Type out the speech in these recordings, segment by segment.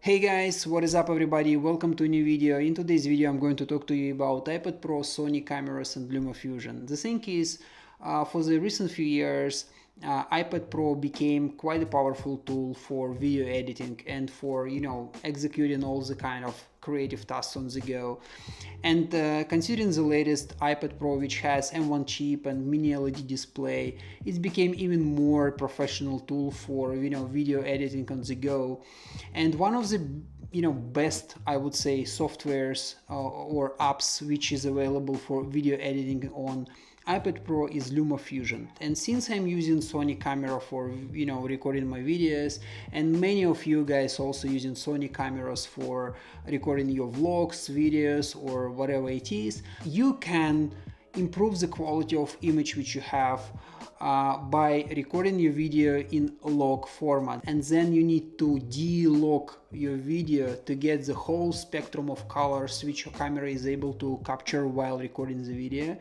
Hey guys, what is up everybody? Welcome to a new video. In today's video I'm going to talk to you about iPad Pro, Sony cameras and LumaFusion. The thing is, for the recent few years, iPad Pro became quite a powerful tool for video editing and for, executing all the kind of creative tasks on the go. And considering the latest iPad Pro, which has M1 chip and mini LED display, it became even more professional tool for, video editing on the go. And one of the best, I would say, softwares or apps which is available for video editing on iPad Pro is LumaFusion. And since I'm using Sony camera for recording my videos, and many of you guys also using Sony cameras for recording your vlogs, videos, or whatever it is, you can improve the quality of image which you have by recording your video in log format, and then you need to delog your video to get the whole spectrum of colors which your camera is able to capture while recording the video.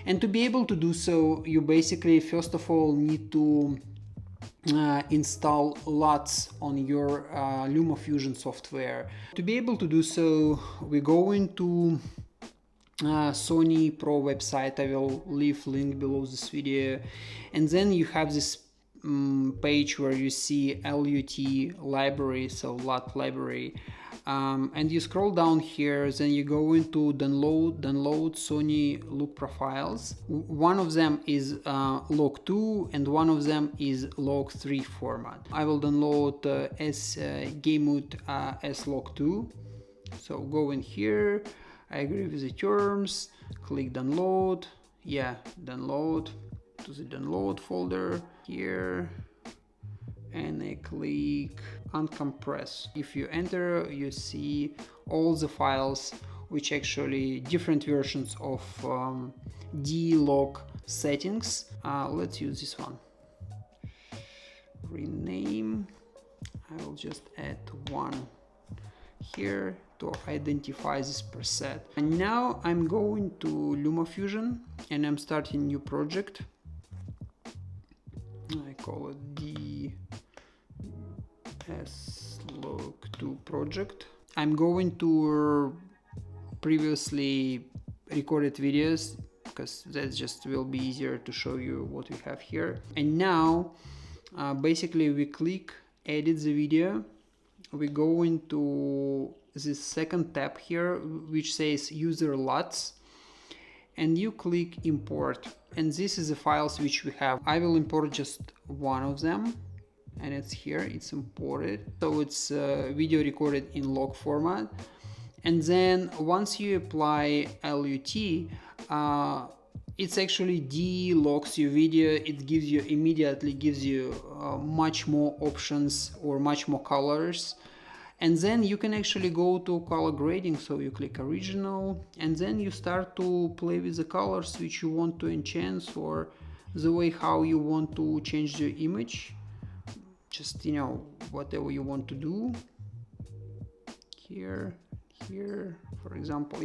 And to be able to do so, you basically first of all need to install LUTs on your LumaFusion software. To be able to do so, we go into Sony Pro website. I will leave link below this video, and then you have this page where you see LUT library, so LUT library, and you scroll down here, then you go into download Sony LUT profiles. One of them is SLog2 and one of them is SLog3 format. I will download SLog2, so go in here, I agree with the terms, click download, download to the download folder here, and I click uncompress. If you enter, you see all the files which actually different versions of delog settings. Let's use this one, rename. I will just add one here to identify this preset. And now I'm going to LumaFusion and I'm starting new project. I call it the SLog2 project. I'm going to previously recorded videos because that just will be easier to show you what we have here. And now basically we click edit the video. We go into this second tab here which says user LUTs, and you click import, and this is the files which we have. I will import just one of them, and it's here, it's imported. So it's video recorded in log format. And then once you apply LUT, it's actually delogs your video. It immediately gives you much more options or much more colors. And then you can actually go to color grading. So you click original, and then you start to play with the colors which you want to enhance, or the way how you want to change the image. Just, whatever you want to do. Here, for example,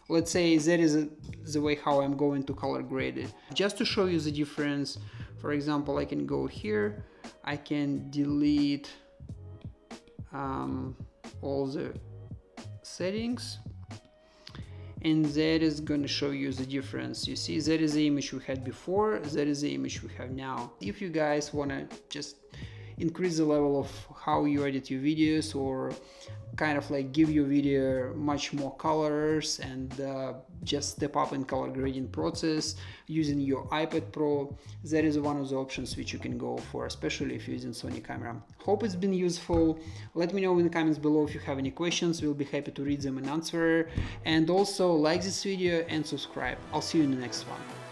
let's say that is the way how I'm going to color grade it. Just to show you the difference, for example, I can go here, I can delete all the settings, and that is going to show you the difference. You see, that is the image we had before, that is the image we have now. If you guys want to just increase the level of how you edit your videos, or kind of like give your video much more colors, and just step up in color grading process using your iPad Pro, that is one of the options which you can go for, especially if you're using Sony camera. Hope it's been useful. Let me know in the comments below if you have any questions. We'll be happy to read them and answer. And also like this video and subscribe. I'll see you in the next one.